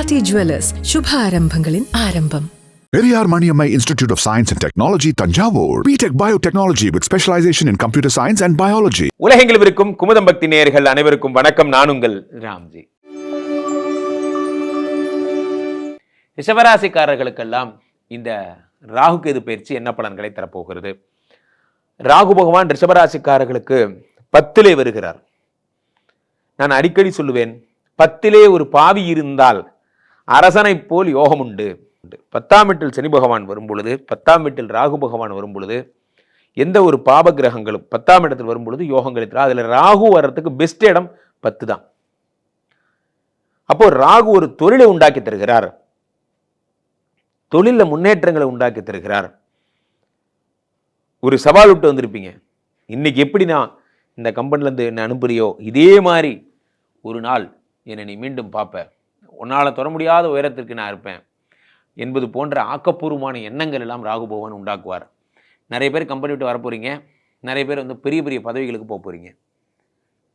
Pati Jewellers, Shubha Arambhangalin Arambam. Periyar Maniammai Institute of Science and Technology, Tanjavur. B.Tech Biotechnology with specialization in computer science and biology. உலகெங்கிலும் இருக்கும் குமுதம் பக்தி நேயர்கள் அனைவருக்கும் வணக்கம். நான் உங்கள் ராம்ஜி. ரிஷபராசிக்காரர்களுக்கெல்லாம் இந்த ராகு கேது பயிற்சி என்ன பலன்களை தரப்போகிறது? ராகு பகவான் ரிஷபராசிக்காரர்களுக்கு 10லே வருகிறார். நான் அடிக்கடி சொல்லுவேன், 10லே ஒரு பாவி இருந்தால் அரசனை போல் யோகம் உண்டு. 10ஆம் வீட்டில் சனி பகவான் வரும் பொழுது, 10ஆம் வீட்டில் ராகு பகவான் வரும் பொழுது, எந்த ஒரு பாப கிரகங்களும் 10ஆம் இடத்தில் வரும் பொழுது யோகங்கள் இருக்கிறார். அதில் ராகு வர்றதுக்கு பெஸ்ட் இடம் 10 தான். அப்போ ராகு ஒரு தொழிலை உண்டாக்கி தருகிறார், தொழிலில் முன்னேற்றங்களை உண்டாக்கி தருகிறார். ஒரு சவால் விட்டு வந்திருப்பீங்க, இன்னைக்கு எப்படி நான் இந்த கம்பெனிலேருந்து என்ன அனுப்புறியோ இதே மாதிரி ஒரு நாள் என்னை நீ மீண்டும் பார்ப்ப, உன்னால் தொட முடியாத உயரத்திற்கு நான் இருப்பேன் என்பது போன்ற ஆக்கப்பூர்வமான எண்ணங்கள் எல்லாம் ராகு பகவான் உண்டாக்குவார். நிறைய பேர் கம்பெனி விட்டு வரப்போகிறீங்க, நிறைய பேர் பெரிய பெரிய பதவிகளுக்கு போக போகிறீங்க.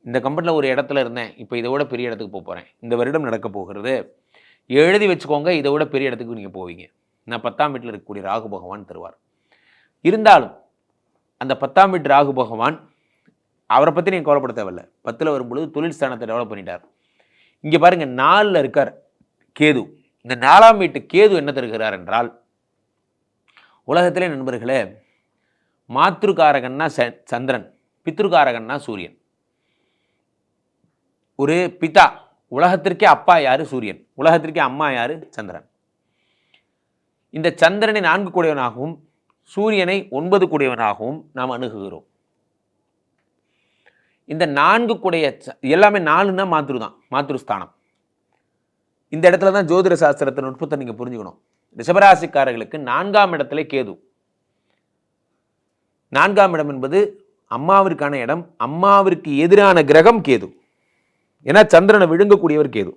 இந்த கம்பெனியில் ஒரு இடத்துல இருந்தேன், இப்போ இதை விட பெரிய இடத்துக்கு போக போகிறேன், இந்த வருடம் நடக்க போகிறது, எழுதி வச்சுக்கோங்க, இதை விட பெரிய இடத்துக்கு நீங்கள் போவீங்க. நான் 10ஆம் வீட்டில் இருக்கக்கூடிய ராகு பகவான் தருவார். இருந்தாலும் அந்த 10ஆம் வீட்டு ராகு பகவான் அவரை பற்றி நீங்கள் கவலைப்பட தேவையில்லை. 10ல் வரும்பொழுது தொழில் ஸ்தானத்தை டெவலப் பண்ணிட்டார். இங்கே பாருங்கள், 4ல் இருக்கார் கேது. இந்த 4ஆம் வீட்டு கேது என்ன தருகிறார் என்றால், உலகத்திலே நண்பர்களே, மாத்ருகாரகன்னா சந்திரன், பித்ருகாரகன்னா சூரியன். ஒரு பிதா, உலகத்திற்கே அப்பா யாரு? சூரியன். உலகத்திற்கே அம்மா யாரு? சந்திரன். இந்த சந்திரனை 4 கூடியவனாகவும் சூரியனை 9 கூடியவனாகவும் நாம் அணுகுகிறோம். இந்த 4 கூடைய எல்லாமே 4ன்னா மாத்ரு தான், மாத்ருஸ்தானம். இந்த இடத்துல தான் ஜோதிட சாஸ்திரத்தை நுட்பத்தை நீங்கள் புரிஞ்சுக்கணும். ரிஷபராசிக்காரர்களுக்கு 4ஆம் இடத்துல கேது. 4ஆம் இடம் என்பது அம்மாவிற்கான இடம். அம்மாவிற்கு எதிரான கிரகம் கேது. ஏன்னா சந்திரனை விழுங்கக்கூடியவர் கேது.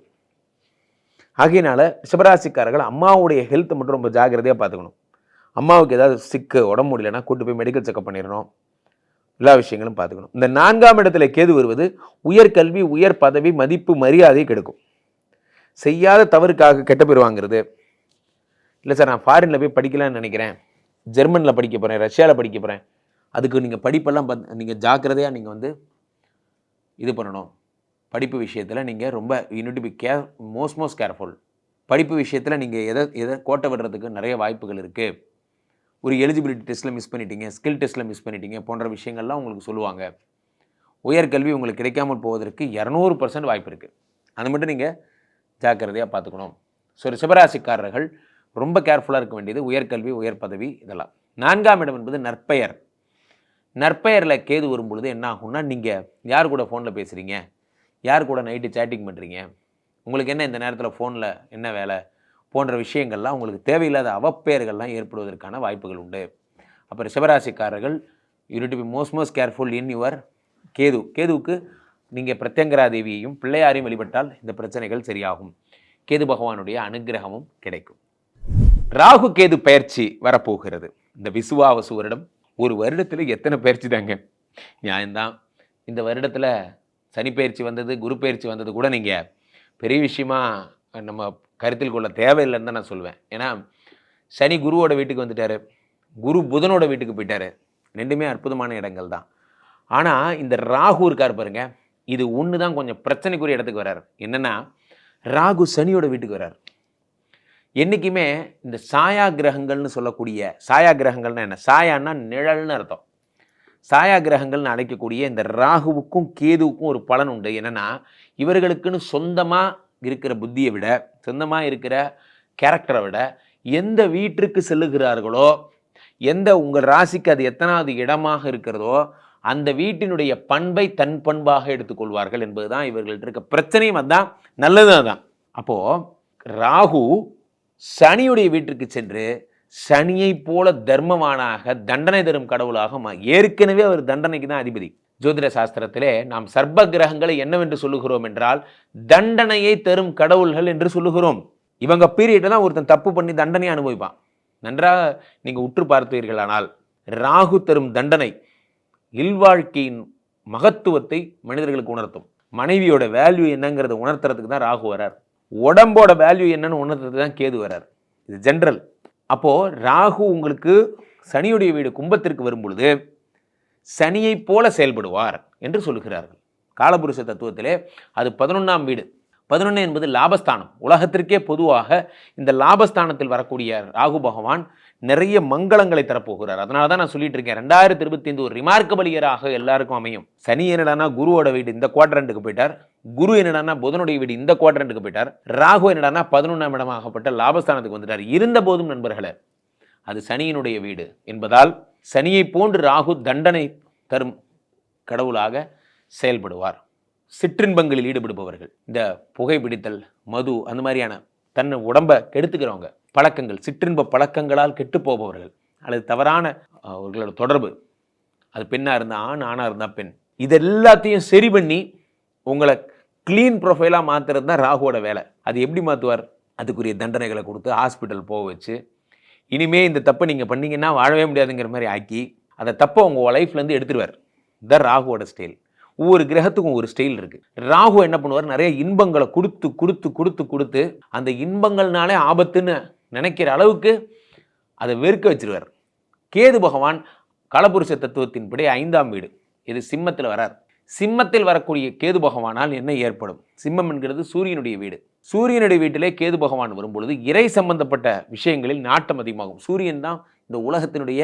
ஆகையினால ரிஷபராசிக்காரர்கள் அம்மாவுடைய ஹெல்த்தை மட்டும் ரொம்ப ஜாக்கிரதையாக பார்த்துக்கணும். அம்மாவுக்கு ஏதாவது சிக்கு, உடம்பு முடியலன்னா கூட்டு போய் மெடிக்கல் செக்அப் பண்ணிடணும். எல்லா விஷயங்களும் பார்த்துக்கணும். இந்த 4ஆம் இடத்துல கேது வருவது உயர்கல்வி, உயர் பதவி, மதிப்பு, மரியாதை கெடுக்கும். செய்யாத தவறுக்காக கெட்ட பேர் வாங்குறது. இல்லை சார், நான் ஃபாரினில் போய் படிக்கலான்னு நினைக்கிறேன், ஜெர்மனியில் படிக்க போகிறேன், ரஷ்யாவில் படிக்க போகிறேன், அதுக்கு நீங்கள் படிப்பெல்லாம் நீங்கள் ஜாக்கிரதையாக நீங்கள் இது பண்ணணும். படிப்பு விஷயத்தில் நீங்கள் ரொம்ப யூனிட் பி மோஸ்ட் கேர்ஃபுல். படிப்பு விஷயத்தில் நீங்கள் எதை கோட்டை விடுறதுக்கு நிறைய வாய்ப்புகள் இருக்குது. ஒரு எலிஜிபிலிட்டி டெஸ்ட்டில் மிஸ் பண்ணிட்டீங்க, ஸ்கில் டெஸ்ட்டில் மிஸ் பண்ணிட்டீங்க போன்ற விஷயங்கள்லாம் உங்களுக்கு சொல்லுவாங்க. உயர்கல்வி உங்களுக்கு கிடைக்காமல் போவதற்கு 200% வாய்ப்பு இருக்குது. அது மட்டும் நீங்கள் ஜாக்கிரதையாக பார்த்துக்கணும். ஸோ ரிஷபராசிக்காரர்கள் ரொம்ப கேர்ஃபுல்லாக இருக்க வேண்டியது உயர்கல்வி, உயர் பதவி, இதெல்லாம். 4ஆம் இடம் என்பது நற்பெயர். நற்பெயரில் கேது வரும் பொழுது என்ன ஆகும்னா, நீங்கள் யார் கூட ஃபோனில் பேசுகிறீங்க, யார் கூட நைட்டு சேட்டிங் பண்ணுறீங்க, உங்களுக்கு என்ன இந்த நேரத்தில் ஃபோனில் என்ன வேலை போன்ற விஷயங்கள்லாம் உங்களுக்கு தேவையில்லாத அவப்பெயர்கள்லாம் ஏற்படுவதற்கான வாய்ப்புகள் உண்டு. அப்போ ரிஷபராசிக்காரர்கள் you need be most careful in your Ketu. கேதுவுக்கு நீங்கள் பிரத்யங்கரா தேவியையும் பிள்ளையாரையும் வழிபட்டால் இந்த பிரச்சனைகள் சரியாகும். கேது பகவானுடைய அனுகிரகமும் கிடைக்கும். ராகு கேது பயிற்சி வரப்போகிறது. இந்த விசுவாவசு வருடம், ஒரு வருடத்தில் எத்தனை பயிற்சி தாங்க? நியாயம்தான். இந்த வருடத்தில் சனி பயிற்சி வந்தது, குரு பயிற்சி வந்தது கூட நீங்கள் பெரிய விஷயமா நம்ம கருத்தில் கொள்ள தேவையில்லைன்னு தான் நான் சொல்லுவேன். ஏன்னா சனி குருவோட வீட்டுக்கு வந்துட்டார், குரு புதனோட வீட்டுக்கு போயிட்டார். ரெண்டுமே அற்புதமான இடங்கள் தான். ஆனால் இந்த ராகு இருக்கார் பாருங்க, இது ஒன்று தான் கொஞ்சம் பிரச்சனைக்குரிய இடத்துக்கு வர்றார். என்னென்னா, ராகு சனியோட வீட்டுக்கு வர்றார். என்றைக்குமே இந்த சாயா கிரகங்கள்னு சொல்லக்கூடிய, சாயா கிரகங்கள்னா என்ன? சாயான்னா நிழல்னு அர்த்தம். சாயா கிரகங்கள்னு அழைக்கக்கூடிய இந்த ராகுவுக்கும் கேதுவுக்கும் ஒரு பலன் உண்டு. என்னென்னா, இவர்களுக்குன்னு சொந்தமாக இருக்கிற புத்தியை விட, சொந்தமாக இருக்கிற கேரக்டரை விட, எந்த வீட்டிற்கு செல்லுகிறார்களோ, எந்த உங்கள் ராசிக்கு அது எத்தனாவது இடமாக இருக்கிறதோ, அந்த வீட்டினுடைய பண்பை தன் பண்பாக எடுத்துக்கொள்வார்கள் என்பதுதான் இவர்கள்ட்ட இருக்க பிரச்சனையும். அதுதான் நல்லது. தான் அப்போது ராகு சனியுடைய வீட்டிற்கு சென்று சனியை போல தர்மவானாக தண்டனை தரும் கடவுளாக ஏற்கனவே அவர் தண்டனைக்கு தான் அதிபதி. ஜோதிட சாஸ்திரத்திலே நாம் சர்ப்ப கிரகங்களை என்னவென்று சொல்லுகிறோம் என்றால், தண்டனையை தரும் கடவுள்கள் என்று சொல்லுகிறோம். இவங்க பீரியட்டை தான் ஒருத்தன் தப்பு பண்ணி தண்டனையை அனுபவிப்பான். நன்றாக நீங்கள் உற்று பார்த்தீர்களானால், ராகு தரும் தண்டனை இல்வாழ்க்கையின் மகத்துவத்தை மனிதர்களுக்கு உணர்த்தும். மனைவியோட வேல்யூ என்னங்கிறத உணர்த்துறதுக்கு தான் ராகு வரார். உடம்போட வேல்யூ என்னன்னு உணர்றது தான் கேது வரார். இது ஜென்ரல். அப்போது ராகு உங்களுக்கு சனியுடைய வீடு கும்பத்திற்கு வரும் பொழுது சனியை போல செயல்படுவார் என்று சொல்லுகிறார்கள். காலபுருஷ தத்துவத்திலே அது 11ஆம் வீடு. 11 என்பது லாபஸ்தானம். உலகத்திற்கே பொதுவாக இந்த லாபஸ்தானத்தில் வரக்கூடிய ராகு பகவான் நிறைய மங்களங்களை தரப்போகிறார். அதனால தான் நான் சொல்லிட்டு இருக்கேன், 2025 ஒரு ரிமார்க்கபிள் இயராக எல்லாருக்கும் அமையும். சனி என்னடானா குருவோட வீடு இந்த குவாட்ரண்ட்டுக்கு போயிட்டார், குரு என்னடானா புதனுடைய வீடு இந்த குவாட்ரண்ட்டுக்கு போயிட்டார், ராகு என்னடானா 11ஆம் இடமாகப்பட்ட லாபஸ்தானத்துக்கு வந்துட்டார். இருந்த போதும் நண்பர்களே, அது சனியினுடைய வீடு என்பதால் சனியை போன்று ராகு தண்டனை தரும் கடவுளாக செயல்படுவார். சிற்றின்பங்களில் ஈடுபடுபவர்கள், இந்த புகைப்பிடித்தல், மது, அந்த மாதிரியான தன்னை உடம்பை கெடுத்துக்கிறவங்க, பழக்கங்கள், சிற்றின்ப பழக்கங்களால் கெட்டு போபவர்கள், அல்லது தவறான அவர்களோட தொடர்பு, அது பெண்ணாக இருந்தால் ஆண், ஆணாக இருந்தால் பெண், இது எல்லாத்தையும் சரி பண்ணி உங்களை க்ளீன் ப்ரொஃபைலாக மாற்றுறது தான் ராகுவோட வேலை. அது எப்படி மாற்றுவார்? அதுக்குரிய தண்டனைகளை கொடுத்து ஹாஸ்பிட்டல் போக வச்சு, இனிமேல் இந்த தப்பை நீங்கள் பண்ணீங்கன்னா வாழவே முடியாதுங்கிற மாதிரி ஆக்கி அந்த தப்பை உங்கள் லைஃப்லேருந்து எடுத்துருவார். இதுதான் ராகுவோட ஸ்டைல். ஒவ்வொரு கிரகத்துக்கும் ஒரு ஸ்டைல் இருக்குது. ராகு என்ன பண்ணுவார்? நிறைய இன்பங்களை கொடுத்து கொடுத்து கொடுத்து கொடுத்து அந்த இன்பங்கள்னாலே ஆபத்துன்னு நினைக்கிற அளவுக்கு அதை வெறுக்க வச்சிருவார். கேது பகவான் காலபுருஷ தத்துவத்தின்படி 5ஆம் வீடு, இது சிம்மத்தில் வரார். சிம்மத்தில் வரக்கூடிய கேது பகவானால் என்ன ஏற்படும்? சிம்மம் என்கிறது சூரியனுடைய வீடு. சூரியனுடைய வீட்டிலே கேது பகவான் வரும்பொழுது இறை சம்பந்தப்பட்ட விஷயங்களில் நாட்டம் அதிகமாகும். சூரியன் தான் இந்த உலகத்தினுடைய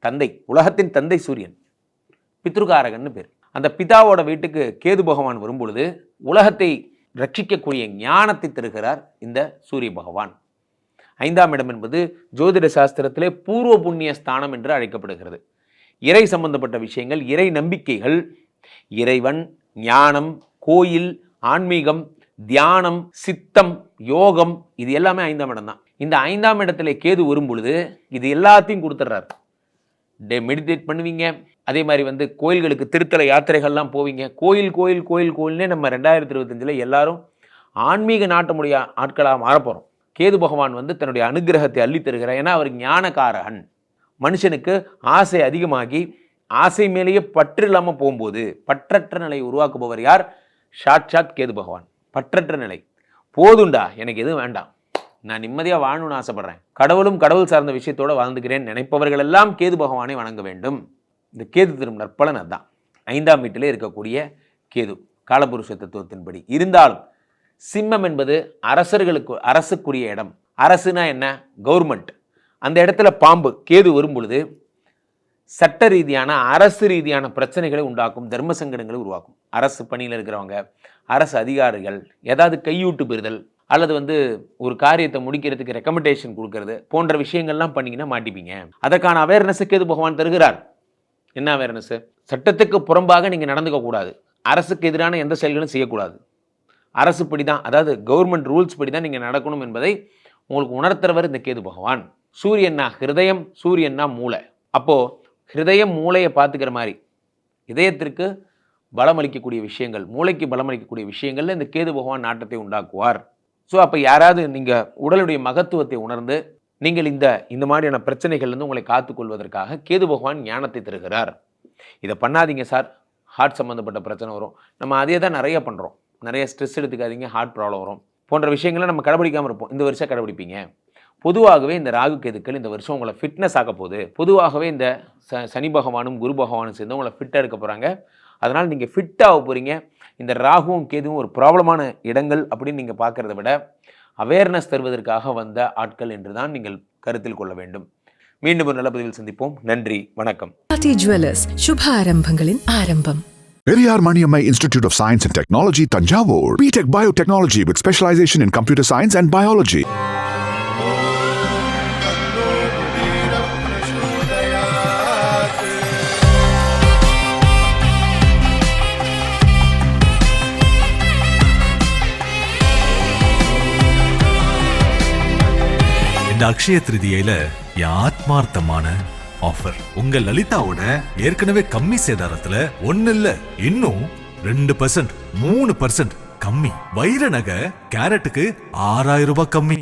தந்தை, உலகத்தின் தந்தை சூரியன், பித்ருகாரகன்னு பேர். அந்த பிதாவோட வீட்டுக்கு கேது பகவான் வரும்பொழுது உலகத்தை ரட்சிக்கக்கூடிய ஞானத்தை தருகிறார் இந்த சூரிய பகவான். 5ஆம் இடம் என்பது ஜோதிட சாஸ்திரத்திலே பூர்வ புண்ணிய ஸ்தானம் என்று அழைக்கப்படுகிறது. இறை சம்பந்தப்பட்ட விஷயங்கள், இறை நம்பிக்கைகள், இறைவன், ஞானம், கோயில், ஆன்மீகம், தியானம், சித்தம், யோகம், இது எல்லாமே 5ஆம் இடம் தான். இந்த 5ஆம் இடத்துல கேது வரும் பொழுது இது எல்லாத்தையும் கொடுத்துட்றாரு. மெடிடேட் பண்ணுவீங்க, அதே மாதிரி கோயில்களுக்கு திருத்தல யாத்திரைகள்லாம் போவீங்க. கோயில் கோயில் கோயில் கோயில்னே நம்ம 2025 எல்லாரும் ஆன்மீக நாட்டமுடைய ஆட்களாக மாறப்போகிறோம். கேது பகவான் தன்னுடைய அனுகிரகத்தை அள்ளி தருகிறார். ஏன்னா அவர் ஞானகாரகன். மனுஷனுக்கு ஆசை அதிகமாகி ஆசை மேலேயே பற்று இல்லாமல் போகும்போது பற்றற்ற நிலையை உருவாக்குபவர் யார்? சாட்சாத் கேது பகவான். பற்றற்ற நிலை. போதுண்டா, எனக்கு எதுவும் வேண்டாம், நான் நிம்மதியாக வாழணும்னு ஆசைப்படுறேன், கடவுளும் கடவுள் சார்ந்த விஷயத்தோடு வாழ்ந்துக்கிறேன் நினைப்பவர்கள் எல்லாம் கேது பகவானை வணங்க வேண்டும். இந்த கேது தரும் நற்பலன் அதுதான். 5ஆம் வீட்டிலே இருக்கக்கூடிய கேது காலபுருஷ தத்துவத்தின்படி. இருந்தாலும் சிம்மம் என்பது அரசுக்குரிய இடம். அரசுனா என்ன? கவர்மெண்ட். அந்த இடத்துல பாம்பு கேது வரும் பொழுது சட்ட ரீதியான அரசு ரீதியான பிரச்சனைகளை உண்டாக்கும், தர்ம சங்கடங்களை உருவாக்கும். அரசு பணியில் இருக்கிறவங்க, அரசு அதிகாரிகள் ஏதாவது கையூட்டு பெறுதல் அல்லது ஒரு காரியத்தை முடிக்கிறதுக்கு ரெக்கமெண்டேஷன் கொடுக்கறது போன்ற விஷயங்கள்லாம் பண்ணிங்கன்னா மாட்டிப்பீங்க. அதற்கான அவேர்னஸை கேது பகவான் தருகிறார். என்ன அவேர்னஸ்? சட்டத்துக்கு புறம்பாக நீங்கள் நடந்துக்க கூடாது, அரசுக்கு எதிரான எந்த செயல்களும் செய்யக்கூடாது, அரசு படி தான், அதாவது கவர்மெண்ட் ரூல்ஸ் படி தான் நீங்கள் நடக்கணும் என்பதை உங்களுக்கு உணர்த்துறவர் இந்த கேது பகவான். சூரியன்னா ஹிருதயம், சூரியன்னா மூளை. அப்போது ஹிருதயம் மூளையை பார்த்துக்கிற மாதிரி இதயத்திற்கு பலமளிக்கக்கூடிய விஷயங்கள், மூளைக்கு பலமளிக்கக்கூடிய விஷயங்கள்ல இந்த கேது பகவான் நாட்டத்தை உண்டாக்குவார். ஸோ அப்போ யாராவது நீங்கள் உடலுடைய மகத்துவத்தை உணர்ந்து நீங்கள் இந்த மாதிரியான பிரச்சனைகள்லேருந்து உங்களை காத்துக்கொள்வதற்காக கேது பகவான் ஞானத்தை தருகிறார். இதை பண்ணாதீங்க சார், ஹார்ட் சம்மந்தப்பட்ட பிரச்சனை வரும், நம்ம அதே தான் நிறைய பண்ணுறோம். நிறைய ஸ்ட்ரெஸ் எடுத்துக்காதீங்க, ஹார்ட் ப்ராப்ளம் வரும் போன்ற விஷயங்களை நம்ம கடைபிடிக்காமல் இருப்போம். இந்த வருஷம் கடைபிடிப்பீங்க. பொதுவாகவே இந்த ராகு கேதுக்கள் இந்த வருஷம் உங்களை ஃபிட்னஸ் ஆக போகுது. பொதுவாகவே இந்த சனி பகவானும் குரு பகவானும் சேர்ந்து உங்களை ஃபிட்டாக எடுக்க போகிறாங்க. அதனால் நீங்கள் ஃபிட்டாக போகிறீங்க. இந்த ராகுவும் கேதுவும் ஒரு ப்ராப்ளமான இடங்கள் அப்படின்னு நீங்கள் பார்க்குறத விட அவேர்னஸ் தருவதற்காக வந்த ஆட்கள் என்று தான் நீங்கள் கருத்தில் கொள்ள வேண்டும். மீண்டும் ஒரு நல்ல பதிவில் சந்திப்போம். நன்றி, வணக்கம். ஆர்த்தி ஜுவல்லர்ஸ், சுப ஆரம்பங்களின் ஆரம்பம். Periyar Maniammai Institute of Science and Technology, Tanjavur. BTech Biotechnology with specialization in computer science and biology. இந்த அக்ஷய திருதியில ஆத்மார்த்தமான ஆஃபர். உங்க லலிதாவோட ஏற்கனவே கம்மி சேதாரத்துல 1 இல்ல இன்னும் 2%, 3% கம்மி. வைர நகை கேரட்டுக்கு 6000 ரூபாய் கம்மி.